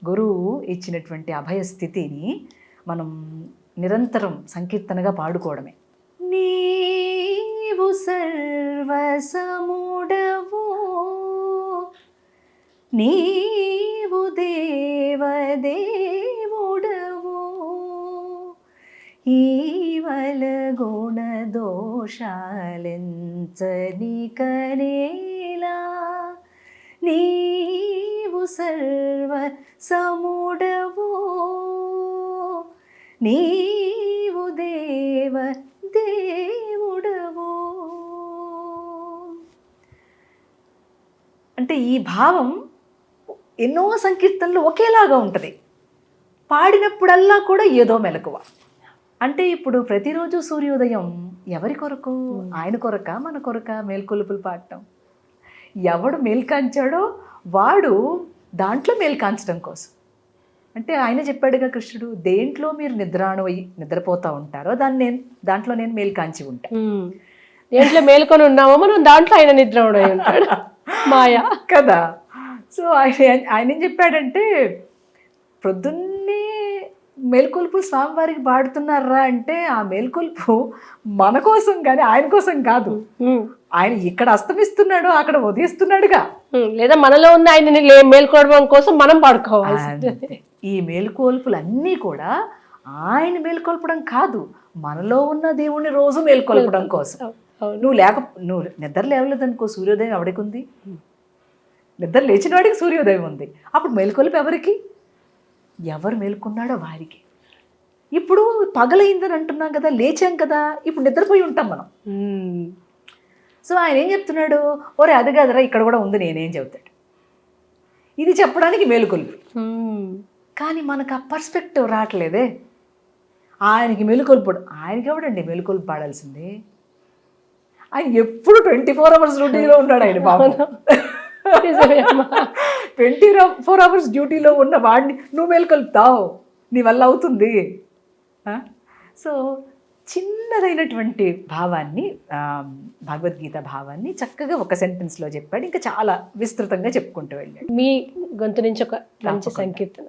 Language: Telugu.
గురువు ఇచ్చినటువంటి అభయ స్థితిని మనం నిరంతరం సంకీర్తనగా పాడుకోవడమే. నీవు సర్వసముడవు, నీవు దేవదేవుడవు, ఈవల గుణ దోషాలెంచని కనేలా, నీవు సర్వ సముడవు, నీవు దేవ దేవుడవు. అంటే ఈ భావం ఎన్నో సంకీర్తనలు ఒకేలాగా ఉంటుంది. పాడినప్పుడల్లా కూడా ఏదో మెలకువ. అంటే ఇప్పుడు ప్రతిరోజు సూర్యోదయం ఎవరి కొరకు? ఆయన కొరక, మన కొరక మేల్కొలుపులు పాడటం. ఎవడు మేల్కాంచాడో వాడు దాంట్లో మేల్కాంచడం కోసం. అంటే ఆయన చెప్పాడుగా కృష్ణుడు, దేంట్లో మీరు నిద్రపోతూ ఉంటారో దాంట్లో నేను మేల్కాంచి ఉంటా. దేంట్లో మేల్కొని ఉన్నామో మనం దాంట్లో ఆయన నిద్ర ఉంటాడు మాయా కదా. సో ఆయన ఏం చెప్పాడంటే, ప్రొద్దున్నే మేల్కొల్పు స్వామివారికి పాడుతున్నారా అంటే ఆ మేల్కొల్పు మన కోసం కానీ ఆయన కోసం కాదు. ఆయన ఇక్కడ అస్తమిస్తున్నాడు, అక్కడ ఉదయిస్తున్నాడుగా. లేదా మనలో ఉన్న ఆయన మేల్కోవడం కోసం మనం పాడుకోవాలి. ఈ మేల్కొల్పులన్నీ కూడా ఆయన మేల్కొల్పడం కాదు, మనలో ఉన్న దేవుణ్ణి రోజు మేల్కొల్పడం కోసం. నువ్వు నిద్ర లేవలేదనుకో, సూర్యోదయం ఎవరికి ఉంది? నిద్ర లేచిన వాడికి సూర్యోదయం ఉంది. అప్పుడు మేల్కొల్పు ఎవరికి? ఎవరు మేల్కొన్నాడో వారికి. ఇప్పుడు పగలైందని అంటున్నాం కదా, లేచాం కదా, ఇప్పుడు నిద్రపోయి ఉంటాం మనం. సో ఆయన ఏం చెప్తున్నాడు, ఒరే అది కాదురా ఇక్కడ కూడా ఉంది నేనేం చెబుతాడు. ఇది చెప్పడానికి మేలుకొల్పు. కానీ మనకు ఆ పర్స్పెక్టివ్ రావట్లేదే. ఆయనకి మేలుకొల్పుడు, ఆయనకి ఎవడండి మేలుకొల్పు పాడాల్సిందే? ఆయన ఎప్పుడు 24 hours డ్యూటీలో ఉన్నాడు ఆయన బాబు. 24 hours డ్యూటీలో ఉన్న వాడిని నువ్వు మేలుకొల్పుతావు, నీ వల్ల అవుతుంది? సో చిన్నదైనటువంటి భావాన్ని, భగవద్గీత భావాన్ని చక్కగా ఒక సెంటెన్స్లో చెప్పాడు. ఇంకా చాలా విస్తృతంగా చెప్పుకుంటూ వెళ్ళాడు. మీ గొంతు నుంచి ఒక మంచి సంకీర్తన.